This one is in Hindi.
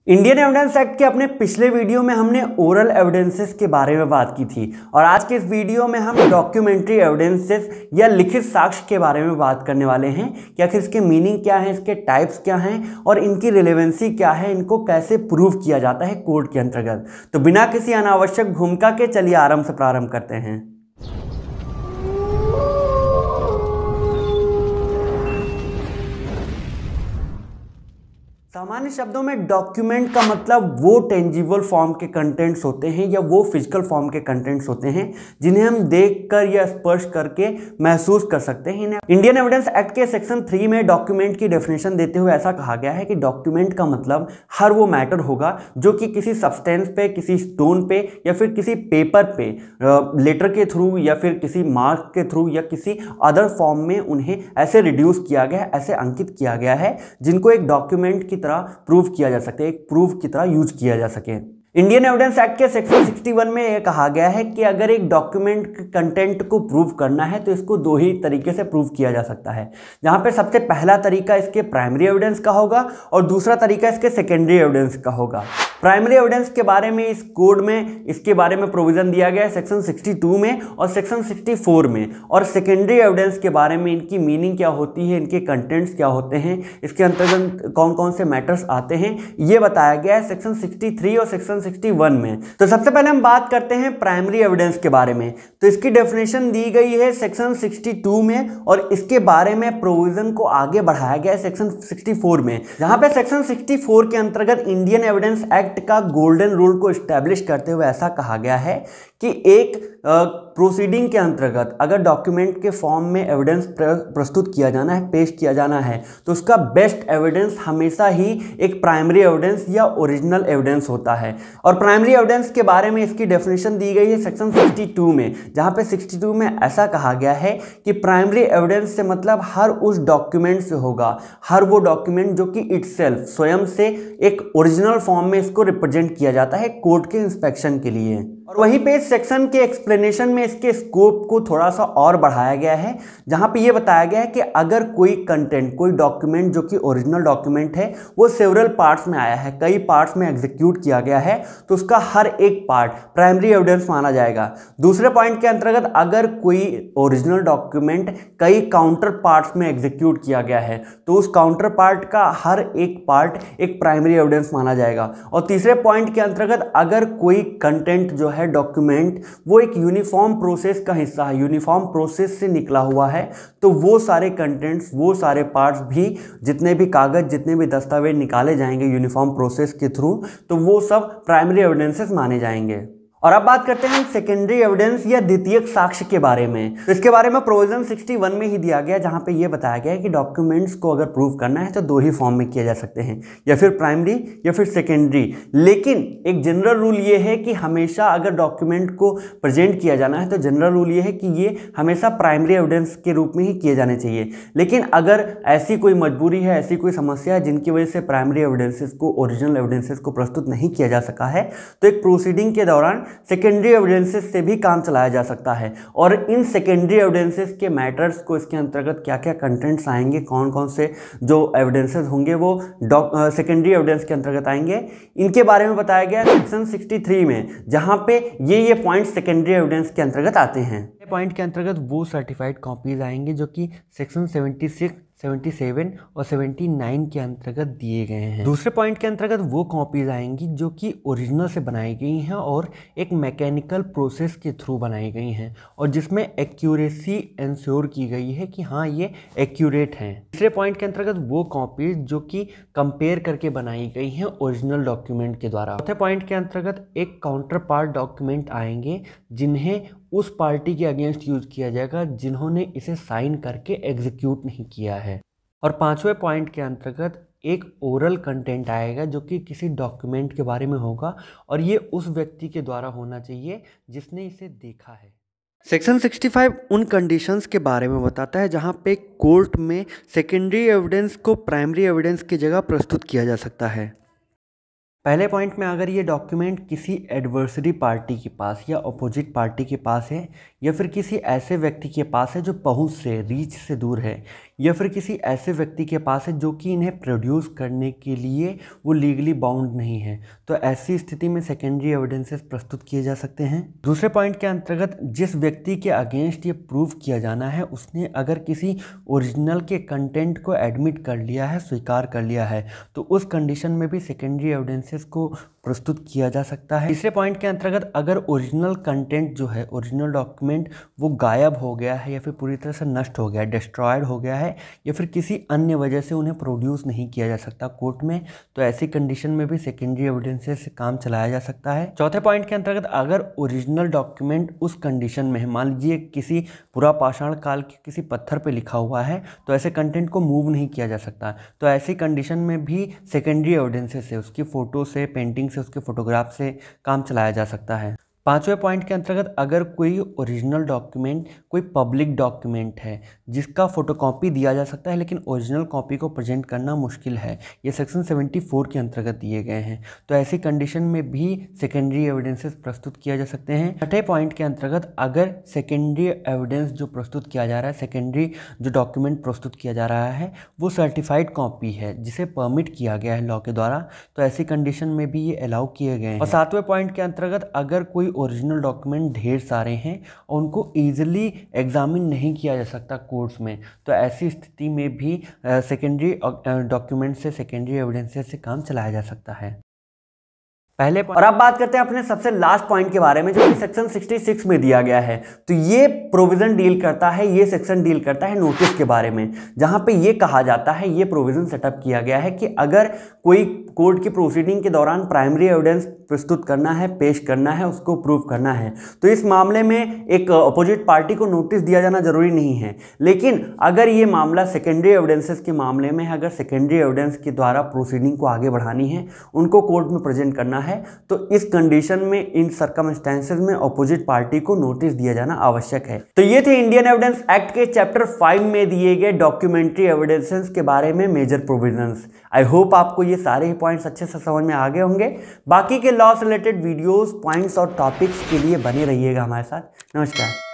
इंडियन एविडेंस एक्ट के अपने पिछले वीडियो में हमने ओरल एविडेंसेस के बारे में बात की थी और आज के इस वीडियो में हम डॉक्यूमेंट्री एविडेंसेस या लिखित साक्ष्य के बारे में बात करने वाले हैं कि आखिर इसके मीनिंग क्या है, इसके टाइप्स क्या हैं और इनकी रिलेवेंसी क्या है, इनको कैसे प्रूव किया जाता है कोर्ट के अंतर्गत। तो बिना किसी अनावश्यक भूमिका के चलिए आराम से प्रारंभ करते हैं। सामान्य शब्दों में डॉक्यूमेंट का मतलब वो टेंजिबल फॉर्म के कंटेंट्स होते हैं या वो फिजिकल फॉर्म के कंटेंट्स होते हैं जिन्हें हम देखकर या स्पर्श करके महसूस कर सकते हैं। इंडियन एविडेंस एक्ट के सेक्शन 3 में डॉक्यूमेंट की डेफिनेशन देते हुए ऐसा कहा गया है कि डॉक्यूमेंट का मतलब हर वो मैटर होगा जो कि किसी सब्सटेंस पे, किसी स्टोन पे या फिर किसी पेपर पे लेटर के थ्रू या फिर किसी मार्क के थ्रू या किसी अदर फॉर्म में उन्हें ऐसे रिड्यूस किया गया है, ऐसे अंकित किया गया है जिनको एक डॉक्यूमेंट की प्रूफ किया जा सके, एक प्रूफ की तरह यूज किया जा सके। इंडियन एविडेंस एक्ट के सेक्शन 61 में यह कहा गया है कि अगर एक डॉक्यूमेंट के कंटेंट को प्रूव करना है तो इसको दो ही तरीके से प्रूव किया जा सकता है, जहां पे सबसे पहला तरीका इसके प्राइमरी एविडेंस का होगा और दूसरा तरीका इसके सेकेंडरी एविडेंस का होगा। प्राइमरी एविडेंस के बारे में इस कोड में इसके बारे में प्रोविजन दिया गया है सेक्शन 62 में और सेक्शन 64 में, और सेकेंडरी एविडेंस के बारे में इनकी मीनिंग क्या होती है, इनके कंटेंट्स क्या होते हैं, इसके अंतर्गत कौन कौन से मैटर्स आते हैं, ये बताया गया है सेक्शन 63 और सेक्शन 61 में। तो सबसे पहले हम बात करते हैं प्राइमरी एविडेंस के बारे में। तो इसकी डेफिनेशन दी गई है सेक्शन 62 में और इसके बारे में प्रोविजन को आगे बढ़ाया गया है सेक्शन 64 में, जहां पे सेक्शन 64 के अंतर्गत इंडियन एविडेंस एक्ट का गोल्डन रूल को एस्टैब्लिश करते हुए ऐसा कहा गया है कि एक प्रोसीडिंग के अंतर्गत अगर डॉक्यूमेंट के फॉर्म में एविडेंस प्रस्तुत किया जाना है, पेश किया जाना है, तो उसका बेस्ट एविडेंस हमेशा ही एक प्राइमरी एविडेंस या ओरिजिनल एविडेंस होता है। और प्राइमरी एविडेंस के बारे में इसकी डेफिनेशन दी गई है सेक्शन 62 में, जहां पे 62 में ऐसा कहा गया है कि प्राइमरी एविडेंस से मतलब हर उस डॉक्यूमेंट से होगा, हर वो डॉक्यूमेंट जो कि इटसेल्फ स्वयं से एक ओरिजिनल फॉर्म में इसको रिप्रेजेंट किया जाता है कोर्ट के इंस्पेक्शन के लिए। और वहीं पे इस सेक्शन के एक्सप्लेनेशन में इसके स्कोप को थोड़ा सा और बढ़ाया गया है, जहां पे ये बताया गया है कि अगर कोई कंटेंट, कोई डॉक्यूमेंट जो कि ओरिजिनल डॉक्यूमेंट है वो सेवरल पार्ट्स में आया है, कई पार्ट्स में एग्जीक्यूट किया गया है, तो उसका हर एक पार्ट प्राइमरी एविडेंस माना जाएगा। दूसरे पॉइंट के अंतर्गत अगर कोई ओरिजिनल डॉक्यूमेंट कई काउंटर पार्ट्स में एग्जीक्यूट किया गया है तो उस काउंटर पार्ट का हर एक पार्ट एक प्राइमरी एविडेंस माना जाएगा। और तीसरे पॉइंट के अंतर्गत अगर कोई कंटेंट जो है डॉक्यूमेंट वो एक यूनिफॉर्म प्रोसेस का हिस्सा है, यूनिफॉर्म प्रोसेस से निकला हुआ है, तो वो सारे कंटेंट्स, वो सारे पार्ट्स भी, जितने भी कागज, जितने भी दस्तावेज निकाले जाएंगे यूनिफॉर्म प्रोसेस के थ्रू, तो वो सब प्राइमरी एविडेंसेस माने जाएंगे। और अब बात करते हैं सेकेंडरी एविडेंस या द्वितीयक साक्ष्य के बारे में। तो इसके बारे में प्रोविजन 61 में ही दिया गया, जहां पे ये बताया गया है कि डॉक्यूमेंट्स को अगर प्रूव करना है तो दो ही फॉर्म में किया जा सकते हैं, या फिर प्राइमरी या फिर सेकेंडरी। लेकिन एक जनरल रूल ये है कि हमेशा अगर डॉक्यूमेंट को प्रेजेंट किया जाना है तो जनरल रूल ये है कि ये हमेशा प्राइमरी एविडेंस के रूप में ही किए जाने चाहिए। लेकिन अगर ऐसी कोई मजबूरी है, ऐसी कोई समस्या है जिनकी वजह से प्राइमरी एविडेंसेस को, ओरिजिनल एविडेंसेस को प्रस्तुत नहीं किया जा सका है, तो एक प्रोसीडिंग के दौरान सेकेंडरी एविडेंसेस से भी काम चलाया जा सकता है। और इन सेकेंडरी एविडेंसेस के मैटर्स को, इसके अंतर्गत क्या क्या कंटेंट्स आएंगे, कौन कौन से जो एविडेंसेस होंगे वो सेकेंडरी एविडेंस के अंतर्गत आएंगे, इनके बारे में बताया गया सेक्शन 63 में, जहां पे ये पॉइंट सेकेंडरी एविडेंस के अंतर्गत आते हैं। पॉइंट के अंतर्गत वो सर्टिफाइड कॉपीज आएंगे जो कि सेक्शन 76, 77 और 79 के अंतर्गत दिए गए हैं। दूसरे पॉइंट के अंतर्गत वो कॉपीज आएंगी जो कि ओरिजिनल से बनाई गई हैं और एक मैकेनिकल प्रोसेस के थ्रू बनाई गई हैं और जिसमें एक्यूरेसी इंश्योर की गई है कि हाँ ये एक्यूरेट हैं। तीसरे पॉइंट के अंतर्गत वो कॉपीज जो कि कंपेयर करके बनाई गई हैं ओरिजिनल डॉक्यूमेंट के द्वारा। चौथे पॉइंट के अंतर्गत एक काउंटर पार्ट डॉक्यूमेंट आएंगे जिन्हें उस पार्टी के अगेंस्ट यूज किया जाएगा जिन्होंने इसे साइन करके एग्जीक्यूट नहीं किया है। और पांचवें पॉइंट के अंतर्गत एक ओरल कंटेंट आएगा जो कि किसी डॉक्यूमेंट के बारे में होगा और ये उस व्यक्ति के द्वारा होना चाहिए जिसने इसे देखा है। सेक्शन 65 उन कंडीशंस के बारे में बताता है जहां पे कोर्ट में सेकेंडरी एविडेंस को प्राइमरी एविडेंस की जगह प्रस्तुत किया जा सकता है। पहले पॉइंट में अगर ये डॉक्यूमेंट किसी एडवर्सरी पार्टी के पास या अपोजिट पार्टी के पास है या फिर किसी ऐसे व्यक्ति के पास है जो पहुंच से, रीच से दूर है, या फिर किसी ऐसे व्यक्ति के पास है जो कि इन्हें प्रोड्यूस करने के लिए वो लीगली बाउंड नहीं है, तो ऐसी स्थिति में सेकेंडरी एविडेंसेस प्रस्तुत किए जा सकते हैं। दूसरे पॉइंट के अंतर्गत जिस व्यक्ति के अगेंस्ट ये प्रूव किया जाना है उसने अगर किसी ओरिजिनल के कंटेंट को एडमिट कर लिया है, स्वीकार कर लिया है, तो उस कंडीशन में भी सेकेंडरी एविडेंसेस को प्रस्तुत किया जा सकता है। तीसरे पॉइंट के अंतर्गत अगर ओरिजिनल कंटेंट जो है, ओरिजिनल डॉक्यूमेंट वो गायब हो गया है या फिर पूरी तरह से नष्ट हो गया है, डिस्ट्रॉयड हो गया है, या फिर किसी अन्य वजह से उन्हें प्रोड्यूस नहीं किया जा सकता कोर्ट में, तो ऐसी कंडीशन में भी सेकेंडरी एविडेंसेस से काम चलाया जा सकता है। चौथे पॉइंट के अंतर्गत अगर ओरिजिनल डॉक्यूमेंट उस कंडीशन में है, मान लीजिए किसी पूरा पाषाण काल के किसी पत्थर पर लिखा हुआ है, तो ऐसे कंटेंट को मूव नहीं किया जा सकता, तो ऐसी कंडीशन में भी सेकेंडरी एविडेंसेस से, उसकी फ़ोटो से, पेंटिंग से, उसके फोटोग्राफ से काम चलाया जा सकता है। पांचवें पॉइंट के अंतर्गत अगर कोई ओरिजिनल डॉक्यूमेंट कोई पब्लिक डॉक्यूमेंट है जिसका फोटोकॉपी दिया जा सकता है लेकिन ओरिजिनल कॉपी को प्रेजेंट करना मुश्किल है, ये सेक्शन 74 के अंतर्गत दिए गए हैं, तो ऐसी कंडीशन में भी सेकेंडरी एविडेंसेस प्रस्तुत किया जा सकते हैं। छठे पॉइंट के अंतर्गत अगर सेकेंडरी एविडेंस जो प्रस्तुत किया जा रहा है, सेकेंडरी जो डॉक्यूमेंट प्रस्तुत किया जा रहा है वो सर्टिफाइड कॉपी है जिसे परमिट किया गया है लॉ के द्वारा, तो ऐसी कंडीशन में भी ये अलाउ किए गए हैं। और सातवें पॉइंट के अंतर्गत अगर कोई ओरिजिनल डॉक्यूमेंट ढेर सारे हैं और उनको ईजिली एग्जामिन नहीं किया जा सकता कोर्ट्स में, तो ऐसी स्थिति में भी सेकेंडरी डॉक्यूमेंट से, सेकेंडरी एविडेंसेस से काम चलाया जा सकता है। पहले और अब बात करते हैं अपने सबसे लास्ट पॉइंट के बारे में जो कि सेक्शन 66 में दिया गया है। तो ये प्रोविजन डील करता है, ये सेक्शन डील करता है नोटिस के बारे में, जहां पे ये कहा जाता है, ये प्रोविजन सेटअप किया गया है कि अगर कोई कोर्ट की प्रोसीडिंग के दौरान प्राइमरी एविडेंस प्रस्तुत करना है, पेश करना है, उसको प्रूव करना है, तो इस मामले में एक अपोजिट पार्टी को नोटिस दिया जाना जरूरी नहीं है। लेकिन अगर ये मामला सेकेंडरी एविडेंसेस के मामले में है, अगर सेकेंडरी एविडेंस के द्वारा प्रोसीडिंग को आगे बढ़ानी है, उनको कोर्ट में प्रेजेंट करना है, तो इस कंडीशन में, इन सर्कमस्टेंसेस में अपोजिट पार्टी को नोटिस दिया जाना आवश्यक है। तो ये थे इंडियन एविडेंस एक्ट के चैप्टर 5 में दिए गए डॉक्यूमेंट्री एविडेंसेस के बारे में मेजर प्रोविजंस। आई होप आपको ये सारे ही पॉइंट्स अच्छे से समझ में आ गए होंगे। बाकी के लॉ से रिलेटेड वीडियोस, पॉइंट्स और टॉपिक्स के लिए बने रहिएगा हमारे साथ। नमस्कार।